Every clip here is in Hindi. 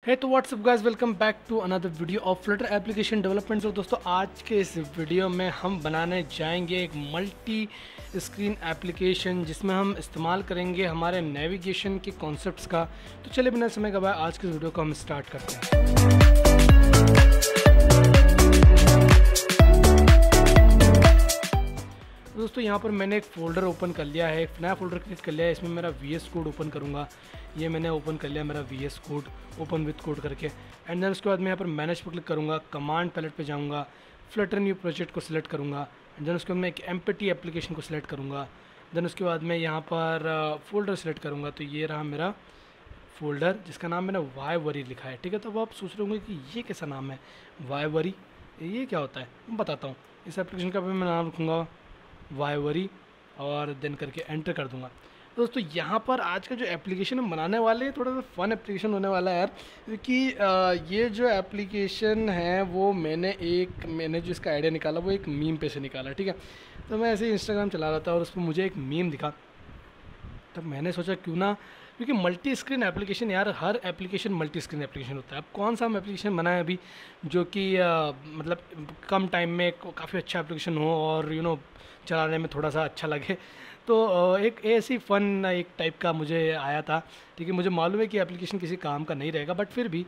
है तो what's up guys, welcome back to another video of Flutter application development. तो दोस्तों आज के इस वीडियो में हम बनाने जाएंगे एक मल्टी स्क्रीन एप्लीकेशन जिसमें हम इस्तेमाल करेंगे हमारे नेविगेशन के कॉन्सेप्ट्स का। तो चलिए बिना समय गवाए आज के इस वीडियो को हम स्टार्ट करते हैं। दोस्तों यहाँ पर मैंने एक फ़ोल्डर ओपन कर लिया है, एक नया फ़ोल्डर क्रिएट कर लिया है। इसमें मेरा VS कोड ओपन करूँगा। ये मैंने ओपन कर लिया मेरा VS code, open with code करके। एंड देन उसके बाद मैं यहाँ पर मैनेज पर क्लिक करूँगा, कमांड पैलेट पे जाऊँगा, फ्लटर न्यू प्रोजेक्ट को सिलेक्ट करूँगा। एंड देन उसके बाद मैं एक एम्प्टी एप्लीकेशन को सिलेक्ट करूँगा। देन उसके बाद मैं यहाँ पर फ़ोल्डर सेलेक्ट करूँगा। तो ये रहा मेरा फ़ोल्डर जिसका नाम मैंने वाईवरी लिखा है। ठीक है, तो अब आप सोच रहे होंगे कि ये कैसा नाम है वाईवरी, ये क्या होता है मैं बताता हूँ। इस एप्लीकेशन का भी मैं नाम रखूँगा वाईवरी और देन करके एंटर कर दूंगा। दोस्तों यहाँ पर आज का जो एप्लीकेशन हम बनाने वाले हैं थोड़ा सा फन एप्लीकेशन होने वाला है यार, क्योंकि ये जो एप्लीकेशन है वो मैंने जो इसका आइडिया निकाला वो एक मीम पे से निकाला। ठीक है, तो मैं ऐसे ही इंस्टाग्राम चला रहा था और उस पर मुझे एक मीम दिखा। तब मैंने सोचा क्यों ना, क्योंकि मल्टी स्क्रीन एप्लीकेशन यार, हर एप्लीकेशन मल्टी स्क्रीन एप्लीकेशन होता है। अब कौन सा हम एप्लीकेशन बनाए अभी जो कि मतलब कम टाइम में काफ़ी अच्छा एप्लीकेशन हो और चलाने में थोड़ा सा अच्छा लगे। तो एक ऐसी फ़न एक टाइप का मुझे आया था। ठीक है, मुझे मालूम है कि एप्लीकेशन किसी काम का नहीं रहेगा, बट फिर भी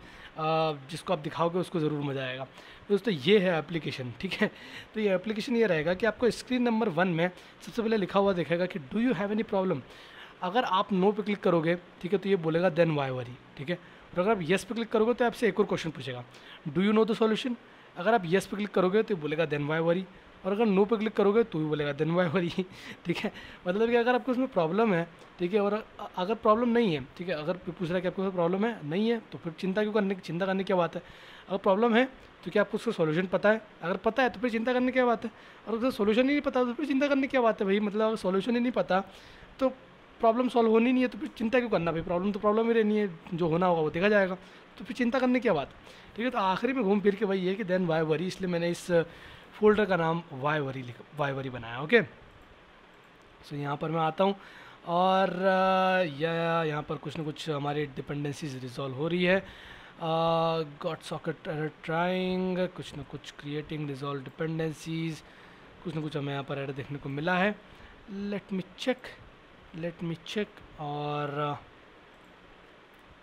जिसको आप दिखाओगे उसको ज़रूर मज़ा आएगा। दोस्तों ये है एप्लीकेशन। ठीक है, तो ये एप्लीकेशन ये रहेगा कि आपको स्क्रीन नंबर 1 में सबसे पहले लिखा हुआ दिखेगा कि do you have any problem. अगर आप नो पे क्लिक करोगे, ठीक है, तो ये बोलेगा देन वाई वरी। ठीक है, और अगर आप येस पे क्लिक करोगे तो आपसे एक और क्वेश्चन पूछेगा, do you know the solution. अगर आप येस पे क्लिक करोगे तो ये बोलेगा देन वाई वरी, और अगर नो पे क्लिक करोगे तो भी बोलेगा देन वाई वरी। ठीक है, मतलब कि अगर आपको उसमें प्रॉब्लम है, ठीक है, और अगर प्रॉब्लम नहीं है, ठीक है, अगर पूछ रहा है कि आपको प्रॉब्लम है नहीं है तो फिर चिंता करने की क्या बात है। अगर प्रॉब्लम है तो क्या आपको उसका सॉल्यूशन पता है, अगर पता है तो फिर चिंता करने की क्या बात है। और अगर सॉल्यूशन ही नहीं पता तो फिर चिंता करने की क्या बात है भाई। मतलब अगर सॉल्यूशन ही नहीं पता तो प्रॉब्लम सॉल्व होनी नहीं है, तो फिर चिंता क्यों करना भाई। प्रॉब्लम तो प्रॉब्लम ही रहनी है, जो होना होगा वो देखा जाएगा, तो फिर चिंता करने की क्या बात। ठीक है, तो आखिरी में घूम फिर के वही है कि देन वाई वरी, इसलिए मैंने इस फोल्डर का नाम वाईवरी बनाया। ओके, सो यहाँ पर मैं आता हूँ और यहाँ पर कुछ ना कुछ हमारी डिपेंडेंसीज रिजॉल्व हो रही है। गॉट सॉकेट ट्राइंग, कुछ ना कुछ क्रिएटिंग रिजॉल्व डिपेंडेंसीज, कुछ ना कुछ हमें यहाँ पर एरर देखने को मिला है। लेट मी चेक और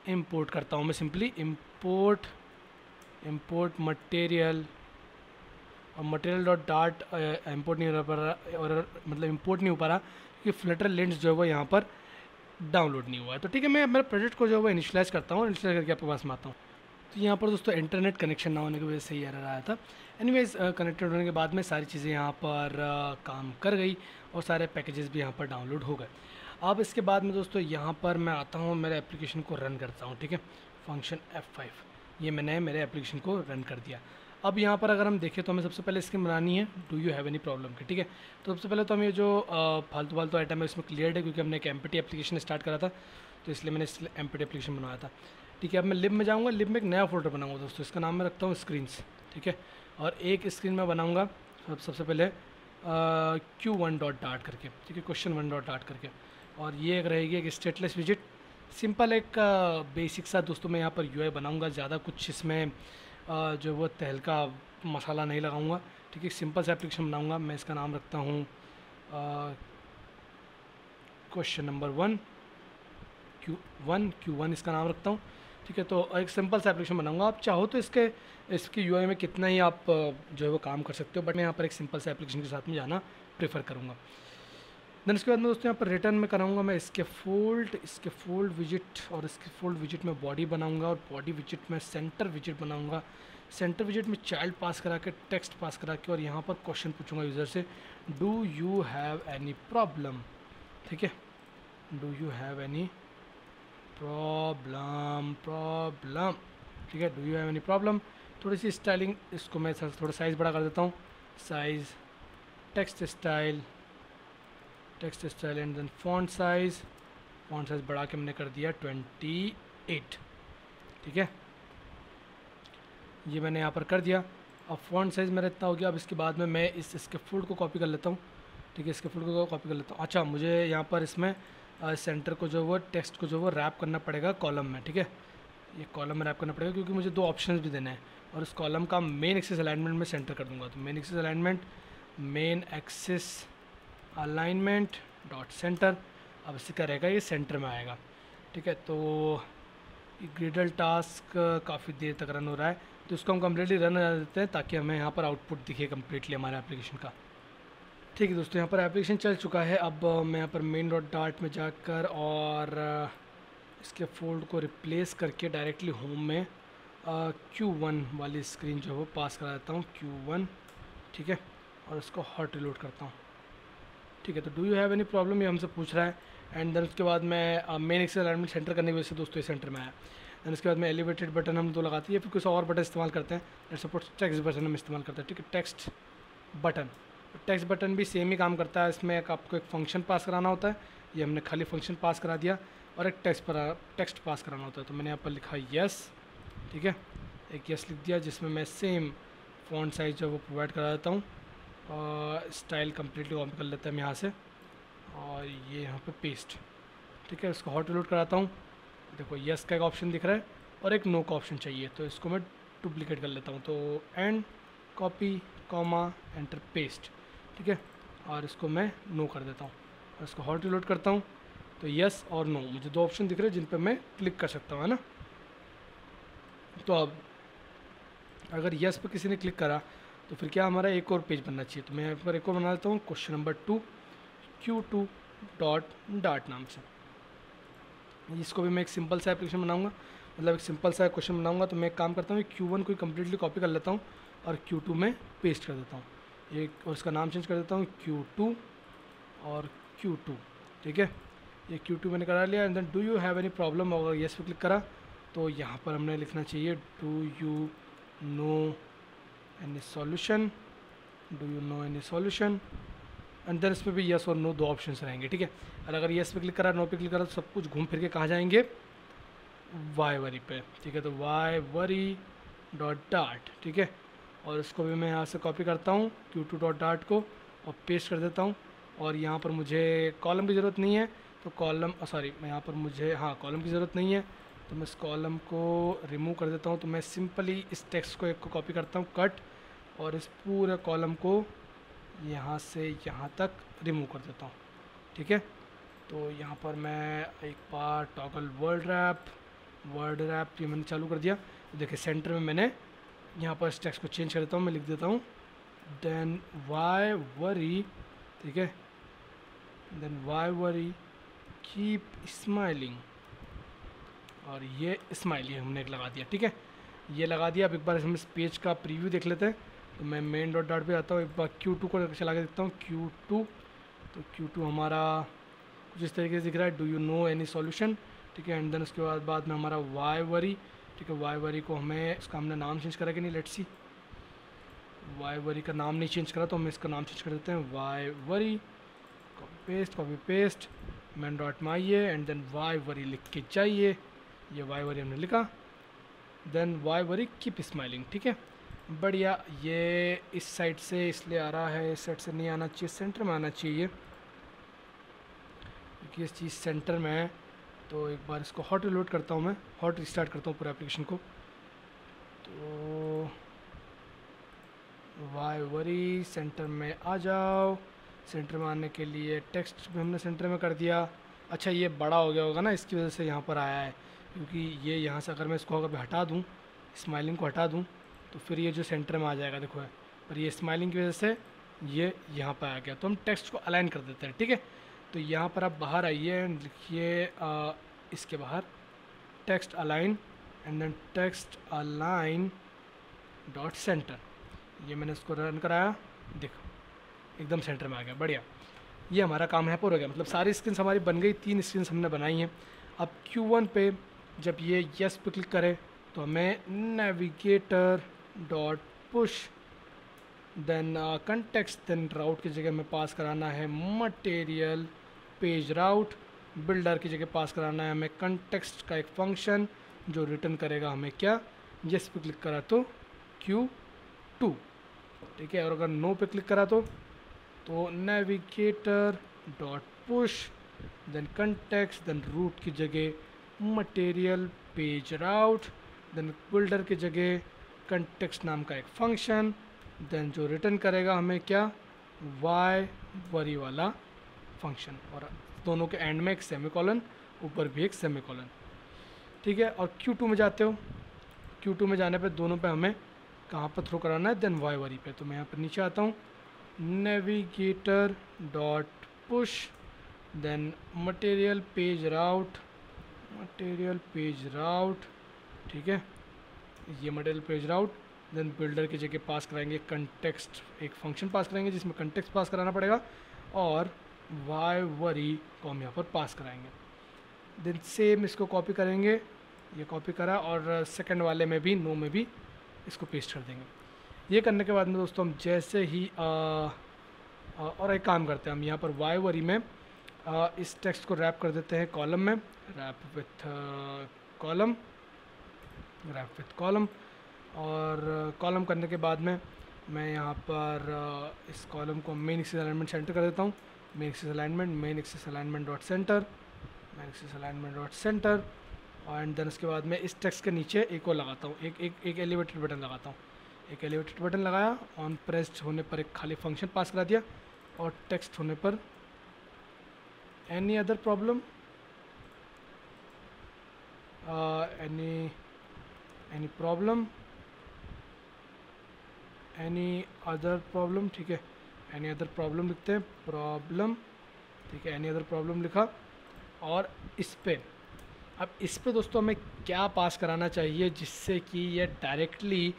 इंपोर्ट करता हूँ मैं। सिंपली इंपोर्ट मटेरियल, और मटेरियल डॉट डार्ट इम्पोर्ट नहीं हो पा रहा, और मतलब इंपोर्ट नहीं हो पा रहा क्योंकि फ्लटर लेंस जो है वो यहाँ पर डाउनलोड नहीं हुआ है। तो ठीक है, मैं मेरे प्रोजेक्ट को जो है वो इनिशियलाइज़ करता हूँ, इनिशियलाइज करके आपके पास में आता हूँ। तो यहाँ पर दोस्तों इंटरनेट कनेक्शन ना होने की वजह से ये एरर आया था। एनीवेज कनेक्टेड होने के बाद में सारी चीज़ें यहाँ पर काम कर गई और सारे पैकेजेस भी यहाँ पर डाउनलोड हो गए। अब इसके बाद में दोस्तों यहाँ पर मैं आता हूँ, मेरे एप्लीकेशन को रन करता हूँ। ठीक है, फंक्शन F5, ये मैंने मेरे एप्लीकेशन को रन कर दिया। अब यहाँ पर अगर हम देखें तो हमें सबसे पहले स्क्रीन बनानी है do you have any problem की। ठीक है, तो सबसे पहले तो हम ये जो फालतू आइटम है इसमें क्लियर है, क्योंकि हमने एक एम्प्टी एप्लीकेशन स्टार्ट करा था, तो इसलिए मैंने इस एम्प्टी एप्लीकेशन बनवाया था। ठीक है, अब मैं लिब में जाऊँगा, लिब में एक नया फोल्डर बनाऊँगा दोस्तों, इसका नाम मैं रखता हूँ स्क्रीन्स। ठीक है, और एक स्क्रीन में बनाऊँगा सबसे पहले Q1 डॉट डार्ट करके। ठीक है, question1 डॉट डार्ट करके, और ये एक रहेगी एक स्टेटलेस विजिट, सिंपल एक बेसिक सा दोस्तों मैं यहाँ पर UI बनाऊँगा। ज़्यादा कुछ इसमें जो वो तहलका मसाला नहीं लगाऊंगा। ठीक है, सिंपल सा एप्लीकेशन बनाऊंगा। मैं इसका नाम रखता हूँ क्वेश्चन नंबर 1 Q1 इसका नाम रखता हूँ। ठीक है, तो एक सिंपल सा एप्लीकेशन बनाऊंगा। आप चाहो तो इसकी UI में कितना ही आप जो है वो काम कर सकते हो, बट मैं यहाँ पर एक सिंपल सा एप्लीकेशन के साथ में जाना प्रेफर करूँगा। देन उसके बाद में दोस्तों यहाँ पर रिटर्न में कराऊंगा मैं इसके फोल्ड विजिट, और इसके फोल्ड विजिट में बॉडी बनाऊंगा, और बॉडी विजिट में सेंटर विजिट बनाऊंगा। सेंटर विजिट में चाइल्ड पास करा के, टेक्स्ट पास करा के, और यहाँ पर क्वेश्चन पूछूंगा यूज़र से, do you have any problem. ठीक है, do you have any problem. ठीक है, do you have any problem. थोड़ी सी स्टाइलिंग, इसको मैं थोड़ा साइज़ बड़ा कर देता हूँ, size, text style and then font size बढ़ा के हमने कर दिया 28। ठीक है, ये मैंने यहाँ पर कर दिया। अब फॉन्ट साइज़ मेरा इतना हो गया। अब इसके बाद में मैं इसके फुल को कॉपी कर लेता हूँ। ठीक है, इसके फुल को कॉपी कर लेता हूँ। अच्छा, मुझे यहाँ पर इसमें सेंटर को जो वो टेक्स्ट को जो वो रैप करना पड़ेगा कॉलम में। ठीक है, ये कॉलम में रैप करना पड़ेगा क्योंकि मुझे 2 ऑप्शंस भी देने हैं, और इस कॉलम का मेन एक्सिस अलाइनमेंट में सेंटर कर दूंगा। तो main axis alignment dot centre. अब इससे क्या रहेगा, ये सेंटर में आएगा। ठीक है, तो ये ग्रिडल टास्क काफ़ी देर तक रन हो रहा है, तो इसको हम कम्प्लीटली रन कर देते हैं ताकि हमें यहाँ पर आउटपुट दिखे कम्प्लीटली हमारे एप्लीकेशन का। ठीक है दोस्तों, यहाँ पर एप्लीकेशन चल चुका है। अब मैं यहाँ पर मेन डॉट डार्ट में जाकर और इसके फोल्ड को रिप्लेस करके डायरेक्टली होम में Q1 वाली स्क्रीन जो है वो पास करा देता हूँ, Q1। ठीक है, और इसको हॉट रिलोड करता हूँ। ठीक है, तो do you have any problem, ये हमसे पूछ रहा है। एंड देन उसके बाद मैं मेन एक्सेस अलाइनमेंट सेंटर करने की वजह से दोस्तों ये सेंटर में आया। देन उसके बाद में एलिवेटेड बटन हम 2 लगाते हैं, फिर कुछ और बटन इस्तेमाल करते हैं। लेट्स सपोज टेक्स्ट बटन हम इस्तेमाल करते हैं। ठीक है, टेक्स्ट बटन भी सेम ही काम करता है। इसमें आपको एक फंक्शन पास कराना होता है, ये हमने खाली फंक्शन पास करा दिया, और एक टेक्स्ट पास कराना होता है। तो मैंने यहाँ पर लिखा यस। ठीक है, एक यस लिख दिया, जिसमें मैं सेम फ़ॉन्ट साइज जो वो प्रोवाइड करा देता हूँ, और स्टाइल कम्प्लीटली कॉपी कर लेते हैं हम यहाँ से, और ये यहाँ पे पेस्ट। ठीक है, इसको हॉट रिलोड कराता हूँ। देखो यस का एक ऑप्शन दिख रहा है और एक नो का ऑप्शन चाहिए, तो इसको मैं डुप्लीकेट कर लेता हूँ। तो and copy comma enter paste. ठीक है, और इसको मैं नो कर देता हूँ और इसको हॉट रिलोड करता हूँ। तो यस और नो मुझे 2 ऑप्शन दिख रहे हैं जिन पे मैं क्लिक कर सकता हूँ, है ना। तो अब अगर यस पे किसी ने क्लिक करा तो फिर क्या हमारा एक और पेज बनना चाहिए। तो मैं यहाँ पर एक और बना देता हूँ, question number 2 Q2 dot dart नाम से। इसको भी मैं एक सिंपल सा एप्लीकेशन बनाऊंगा, मतलब एक सिंपल सा क्वेश्चन बनाऊंगा। तो मैं एक काम करता हूँ, Q1 को कम्प्लीटली कॉपी कर लेता हूँ और Q2 में पेस्ट कर देता हूँ, एक और इसका नाम चेंज कर देता हूँ Q2 और Q2। ठीक है, ये Q2 मैंने करा लिया। And then do you have any problem, अगर येस पे क्लिक करा तो यहाँ पर हमने लिखना चाहिए do you know any solution, and then इसमें भी येस और नो 2 ऑप्शंस रहेंगे। ठीक है, और अगर येस पे क्लिक करा, नो पे क्लिक करा, तो सब कुछ घूम फिर के कहाँ जाएंगे, वाई वरी पे। ठीक है, तो वाई वरी डॉट डार्ट। ठीक है, और इसको भी मैं यहाँ से कॉपी करता हूँ Q2 डॉट डार्ट को और पेस्ट कर देता हूँ। और यहाँ पर मुझे कॉलम की ज़रूरत नहीं है, तो कॉलम मैं यहाँ पर मुझे कॉलम की ज़रूरत नहीं है, तो मैं इस कॉलम को रिमूव कर देता हूँ। तो मैं सिंपली इस टेक्स्ट को एक को कॉपी करता हूँ कट, और इस पूरे कॉलम को यहाँ से यहाँ तक रिमूव कर देता हूँ। ठीक है, तो यहाँ पर मैं एक बार टॉगल वर्ड रैप ये मैंने चालू कर दिया। तो देखिए सेंटर में मैंने यहाँ पर इस टेक्स्ट को चेंज कर देता हूँ, मैं लिख देता हूँ देन वाई वरी। ठीक है, then why worry keep smiling, और ये स्माइली हमने एक लगा दिया। ठीक है, ये लगा दिया। अब एक बार हम इस पेज का प्रीव्यू देख लेते हैं। तो मैं मेन डॉट डार्ट पे आता हूँ, एक बार Q2 को चला के देखता हूँ, Q2। तो Q2 हमारा कुछ इस तरीके से दिख रहा है, do you know any solution. ठीक है, एंड देन उसके बाद में हमारा वाई वरी। ठीक है, वाई वरी को इसका हमने नाम चेंज करा कि नहीं, लेट्स सी। वाई वरी का नाम नहीं चेंज करा, तो हम इसका नाम चेंज कर देते हैं why worry. Copy paste main dot में आइए, एंड देन वाई वरी लिख के जाइए। ये वाई वरी हमने लिखा, then why worry keep smiling. ठीक है, बढ़िया। ये इस साइड से इसलिए आ रहा है, इस साइड से नहीं आना चाहिए, सेंटर में आना चाहिए क्योंकि इस चीज़ सेंटर में है। तो एक बार इसको हॉट रिलोड करता हूँ, मैं हॉट रिस्टार्ट करता हूँ पूरे एप्लीकेशन को। तो वाई वरी सेंटर में आ जाओ। सेंटर में आने के लिए टेक्स्ट भी हमने सेंटर में कर दिया। अच्छा, ये बड़ा हो गया होगा ना, इसकी वजह से यहाँ पर आया है, क्योंकि ये यहाँ से अगर मैं इसको अगर हटा दूँ, स्माइलिंग को हटा दूँ, तो फिर ये जो सेंटर में आ जाएगा देखो है, पर ये स्माइलिंग की वजह से ये यहाँ पर आ गया। तो हम टेक्स्ट को अलाइन कर देते हैं। ठीक है, तो यहाँ पर आप बाहर आइए एंड लिखिए इसके बाहर text align, and then text align dot centre. ये मैंने इसको रन कराया, देखो एकदम सेंटर में आ गया, बढ़िया। ये हमारा काम है पूरा हो गया, मतलब सारी स्क्रीन्स हमारी बन गई, 3 स्क्रीन्स हमने बनाई हैं। अब Q1 पे जब ये यस पे क्लिक करें तो हमें navigator dot push, then context, then route की जगह में पास कराना है मटेरियल पेज राउट, बिल्डर की जगह पास कराना है हमें कंटेक्स्ट का एक फंक्शन जो रिटर्न करेगा हमें क्या, यस पे क्लिक करा तो Q2। ठीक है, और अगर नो पे क्लिक करा तो navigator dot push, then context, then route की जगह material page route, then builder की जगह कंटेक्स्ट नाम का एक फंक्शन, देन जो रिटर्न करेगा हमें क्या, वाई वरी वाला फंक्शन, और दोनों के एंड में एक सेमीकोलन, ऊपर भी एक सेमीकोलन। ठीक है, और Q2 में जाते हो, Q2 में जाने पे दोनों पे हमें कहाँ पर थ्रो कराना है, देन वाई वरी पे। तो मैं यहाँ पर नीचे आता हूँ, navigator dot push, then material page route, material page route, ठीक है, ये material page route, then builder की जगह पास कराएंगे कंटेक्स्ट, एक फंक्शन पास कराएंगे जिसमें कंटेक्स्ट पास कराना पड़ेगा, और वाई वरी को हम यहाँ पर पास कराएंगे। देन सेम इसको कॉपी करेंगे, ये कॉपी करा, और सेकंड वाले में भी, नो में भी इसको पेस्ट कर देंगे। ये करने के बाद में दोस्तों हम जैसे ही और एक काम करते हैं, हम यहाँ पर वाई वरी में इस टेक्स्ट को रैप कर देते हैं कॉलम में, wrap with column, wrap with column, और कॉलम करने के बाद में मैं यहाँ पर इस कॉलम को मेन एक्सिस अलाइनमेंट सेंटर कर देता हूँ, main axis alignment, main axis alignment dot centre, main axis alignment dot centre, and then उसके बाद मैं इस टेक्स्ट के नीचे एक और लगाता हूँ, एक एलिवेटेड बटन लगाता हूँ, एक एलिवेटेड बटन लगाया, ऑन प्रेस्ड होने पर एक खाली फंक्शन पास करा दिया, और टेक्स्ट होने पर any other problem, any problem, any other problem, ठीक है, एनी अदर प्रॉब्लम लिखते हैं, प्रॉब्लम, ठीक है, एनी अदर प्रॉब्लम लिखा, और इस पे, अब इस पे दोस्तों हमें क्या पास कराना चाहिए जिससे कि ये डायरेक्टली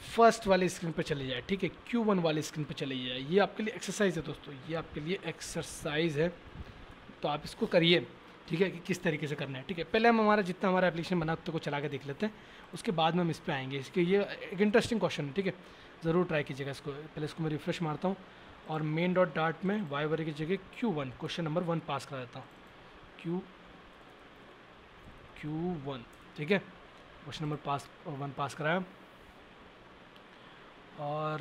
फर्स्ट वाली स्क्रीन पे चली जाए, ठीक है, Q1 वाली स्क्रीन पे चली जाए। ये आपके लिए एक्सरसाइज है दोस्तों, ये आपके लिए एक्सरसाइज है, तो आप इसको करिए, ठीक है, कि किस तरीके से करना है। ठीक है, पहले हम हमारा जितना हमारा एप्लीकेशन बना उसको चला के देख लेते हैं, उसके बाद में हम इस पे आएंगे। इसके ये एक इंटरेस्टिंग क्वेश्चन है, ठीक है, ज़रूर ट्राई कीजिएगा इसको। पहले इसको मैं रिफ्रेश मारता हूँ, और मेन डॉट डार्ट में वाई वरी की जगह Q1 क्वेश्चन नंबर 1 पास करा देता हूँ, Q1, ठीक है, क्वेश्चन नंबर 1 पास कराया, और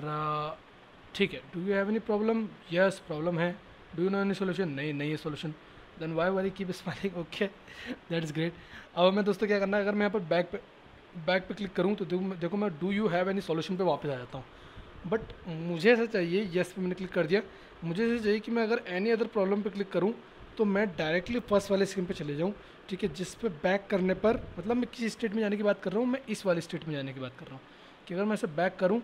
ठीक है, do you have any problem, yes problem है, do you know any solution, नहीं है solution, then why worry keep smiling, okay that is great. अब हमें दोस्तों क्या करना है, अगर मैं यहाँ पर बैक पे क्लिक करूँ तो देखो मैं do you have any solution पे वापस आ जाता हूँ, बट मुझे ऐसा चाहिए, यस पे मैंने क्लिक कर दिया, मुझे ऐसा चाहिए कि मैं अगर एनी अदर प्रॉब्लम पे क्लिक करूँ तो मैं डायरेक्टली फर्स्ट वाले स्क्रीन पे चले जाऊँ, ठीक है, जिस पे बैक करने पर, मतलब मैं किस स्टेट में जाने की बात कर रहा हूँ, मैं इस वाले स्टेट में जाने की बात कर रहा हूँ, कि अगर मैं इसे बैक करूँ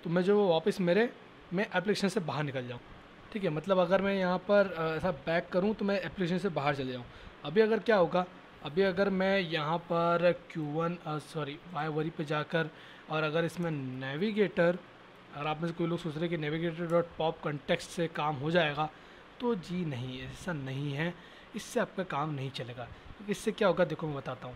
तो मैं जो वापस मैं एप्लीकेशन से बाहर निकल जाऊँ, ठीक है, मतलब अगर मैं यहाँ पर ऐसा बैक करूँ तो मैं एप्लीकेशन से बाहर चले जाऊँ। अभी अगर क्या होगा, अभी अगर मैं यहाँ पर वाई वरी पे जाकर, और अगर इसमें नेविगेटर, अगर आप में से कोई लोग सोच रहे हैं कि नेविगेटर डॉट पॉप कंटेक्स्ट से काम हो जाएगा, तो जी नहीं, ऐसा नहीं है, इससे आपका काम नहीं चलेगा। इससे क्या होगा देखो मैं बताता हूँ।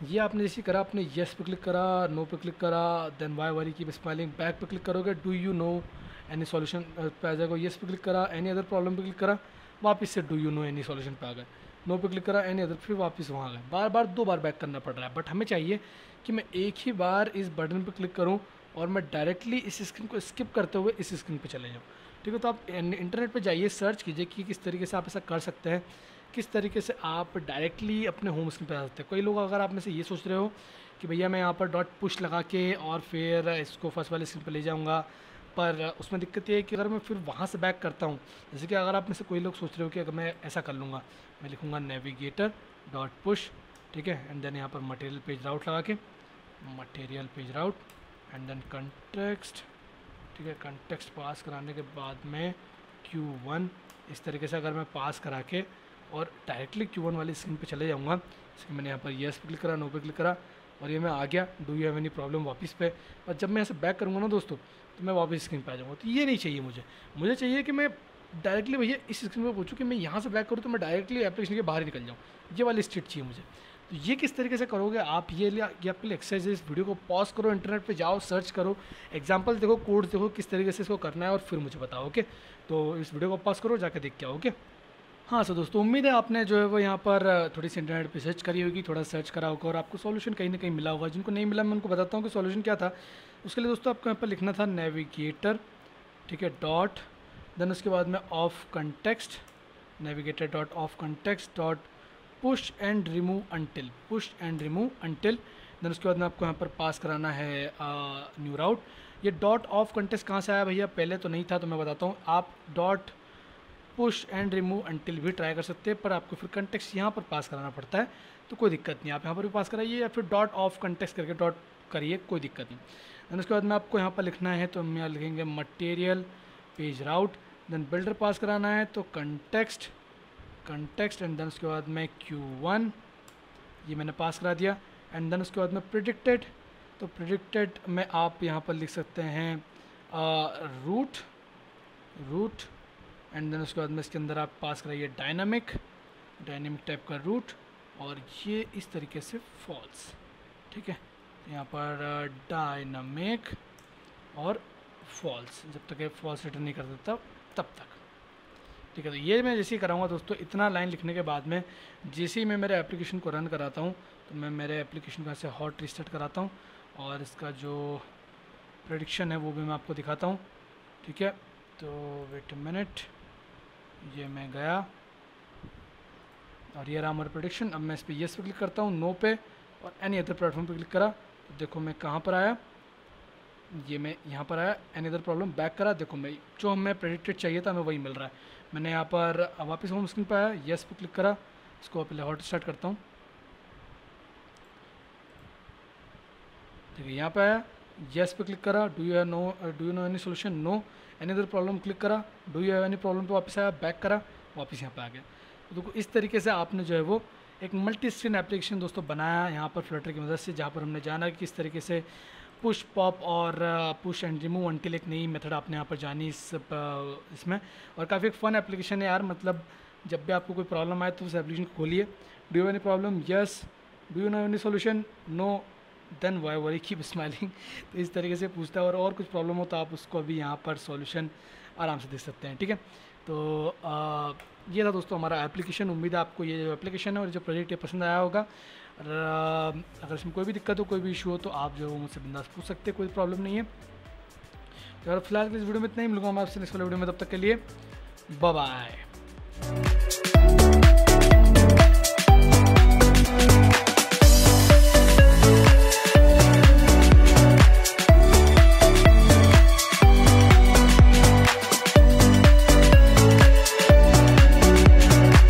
ये आपने जैसे करा, आपने येस पे क्लिक करा, नो पे क्लिक करा, then why worry keep smiling, back पे क्लिक करोगे do you know any solution पे आ जाएगा, येस पे क्लिक करा, एनी अदर प्रॉब्लम पे क्लिक करा, वापस से do you know any solution पे आ गए, नो पे क्लिक करा, एनी अदर, फिर वापस वहाँ आ गए, बार 2 बार बैक करना पड़ रहा है। बट हमें चाहिए कि मैं एक ही बार इस बटन पर क्लिक करूँ और मैं डायरेक्टली इस स्क्रीन को स्किप करते हुए इस स्क्रीन पर चले जाऊँ, ठीक है। तो आप इंटरनेट पर जाइए, सर्च कीजिए कि किस तरीके से आप ऐसा कर सकते हैं, किस तरीके से आप डायरेक्टली अपने होम स्क्रीन पर आ सकते हैं। कोई लोग अगर आप में से ये सोच रहे हो कि भैया मैं यहाँ पर डॉट पुश लगा के और फिर इसको फर्स्ट वाले स्क्रीन पर ले जाऊँगा, पर उसमें दिक्कत ये है कि अगर मैं फिर वहाँ से बैक करता हूँ, जैसे कि अगर आप में से कोई लोग सोच रहे हो कि अगर मैं ऐसा कर लूँगा, मैं लिखूँगा नेविगेटर डॉट पुश, ठीक है, एंड देन यहाँ पर मटेरियल पेज राउट लगा के, material page route and then context, ठीक है, कंटेक्स्ट पास कराने के बाद में Q1, इस तरीके से अगर मैं पास करा के और डायरेक्टली Q1 वाली स्क्रीन पे चले जाऊँगा, जैसे मैंने यहाँ पर येस पे क्लिक करा, नो पे क्लिक करा, और ये मैं आ गया do you have any problem वापस पे, और जब मैं ऐसे बैक करूँगा ना दोस्तों, तो मैं वापस स्क्रीन पे आ जाऊँगा। तो ये नहीं चाहिए मुझे चाहिए कि मैं डायरेक्टली भैया इस स्क्रीन पर पूछूँ कि मैं यहाँ से बैक करूँ तो मैं डायरेक्टली एप्लीकेशन के बाहर ही निकल जाऊँ, ये वाली स्टेट चाहिए मुझे। तो ये किस तरीके से करोगे आप, ये आपके लिए एक्सरसाइज है। इस वीडियो को पॉज करो, इंटरनेट पे जाओ, सर्च करो, एग्जांपल देखो, कोड देखो, किस तरीके से इसको करना है, और फिर मुझे बताओ, ओके। तो इस वीडियो को पॉज करो, जाके देख के आओ, ओके। हाँ सर दोस्तों, उम्मीद है आपने जो है वो यहाँ पर थोड़ी सी इंटरनेट पे सर्च करी होगी, थोड़ा सर्च करा होगा और आपको सॉल्यूशन कहीं ना कहीं मिला होगा। जिनको नहीं मिला मैं उनको बताता हूँ कि सॉल्यूशन क्या था। उसके लिए दोस्तों आपको यहाँ पर लिखना था नेविगेटर, ठीक है, डॉट, देन उसके बाद में of context, navigator dot of context dot push and remove until. देन उसके बाद में आपको यहाँ पर पास कराना है न्यू राउट। ये डॉट ऑफ कंटेक्स्ट कहाँ से आया भैया, पहले तो नहीं था, तो मैं बताता हूँ। आप dot push and remove until भी ट्राई कर सकते हैं, पर आपको फिर कंटेक्स्ट यहाँ पर पास कराना पड़ता है, तो कोई दिक्कत नहीं, आप यहाँ पर भी पास कराइए या फिर डॉट ऑफ कंटेक्स्ट करके डॉट करिए, कोई दिक्कत नहीं। देन उसके बाद में आपको यहाँ पर लिखना है, तो हम यहाँ लिखेंगे material page route. Then builder पास कराना है, तो कंटेक्स्ट एंड देन उसके बाद में Q1, ये मैंने पास करा दिया। एंड देन उसके बाद में प्रिडिक्टेड, तो प्रिडिक्टेड में आप यहाँ पर लिख सकते हैं रूट एंड देन उसके बाद में इसके अंदर आप पास कराइए डायनामिक टाइप का रूट, और ये इस तरीके से फॉल्स, ठीक है। यहाँ पर डायनामिक और फॉल्स, जब तक ये फॉल्स रिटर्न नहीं कर देता तब तक, ठीक है। तो ये मैं जैसे ही कराऊंगा दोस्तों, इतना लाइन लिखने के बाद में जैसे ही मैं मेरे एप्लीकेशन को रन कराता हूँ, तो मैं मेरे एप्लीकेशन का से हॉट रिस्टार्ट कराता हूँ और इसका जो प्रेडिक्शन है वो भी मैं आपको दिखाता हूँ, ठीक है। तो वेट अ मिनट, ये मैं गया और ये रहा हमारा प्रेडिक्शन। अब मैं इस पर येस पे क्लिक करता हूँ, नो पे और एनी अदर प्लेटफॉर्म पे क्लिक करा, तो देखो मैं कहाँ पर आया, ये मैं यहाँ पर आया, एनी अदर प्रॉब्लम बैक करा, देखो मैं जो हमें प्रेडिक्टेड चाहिए था हमें वही मिल रहा है। मैंने यहाँ पर वापस होम स्क्रीन पर आया, येस पे क्लिक करा, इसको पहले हॉट स्टार्ट करता हूँ, ठीक है। यहाँ पे आया, येस पे क्लिक करा, do you know any solution, no, any other problem click करा, do you have any problem पे वापस आया, बैक करा, वापस यहाँ पे आ गया। तो देखो इस तरीके से आपने जो है वो एक मल्टी स्क्रीन एप्लीकेशन दोस्तों बनाया यहाँ पर फ्लटर की मदद से, जहाँ पर हमने जाना कि किस तरीके से पुश पॉप और पुश एंड रिमूव अंटिल एक नई मेथड आपने यहाँ पर जानी इसमें। और काफ़ी एक फ़न एप्लीकेशन है यार, मतलब जब भी आपको कोई प्रॉब्लम आए तो उस एप्लीकेशन को खोलिए, do you any problem, yes, do you know any solution, no, then why worry keep smiling. तो इस तरीके से पूछता है, और कुछ प्रॉब्लम हो तो आप उसको अभी यहाँ पर सॉल्यूशन आराम से दे सकते हैं, ठीक है। तो ये था दोस्तों हमारा एप्लीकेशन। उम्मीद है आपको ये जो एप्लीकेशन है और जो प्रोजेक्ट ये पसंद आया होगा। अगर इसमें कोई भी दिक्कत हो, कोई भी इशू हो, तो आप जो मुझसे बिंदास पूछ सकते हैं, कोई प्रॉब्लम नहीं है। तो फिलहाल इस वीडियो में इतना ही, मिलूंगा मैं आपसे नेक्स्ट वाले वीडियो में, तब तक के लिए बाय बाय।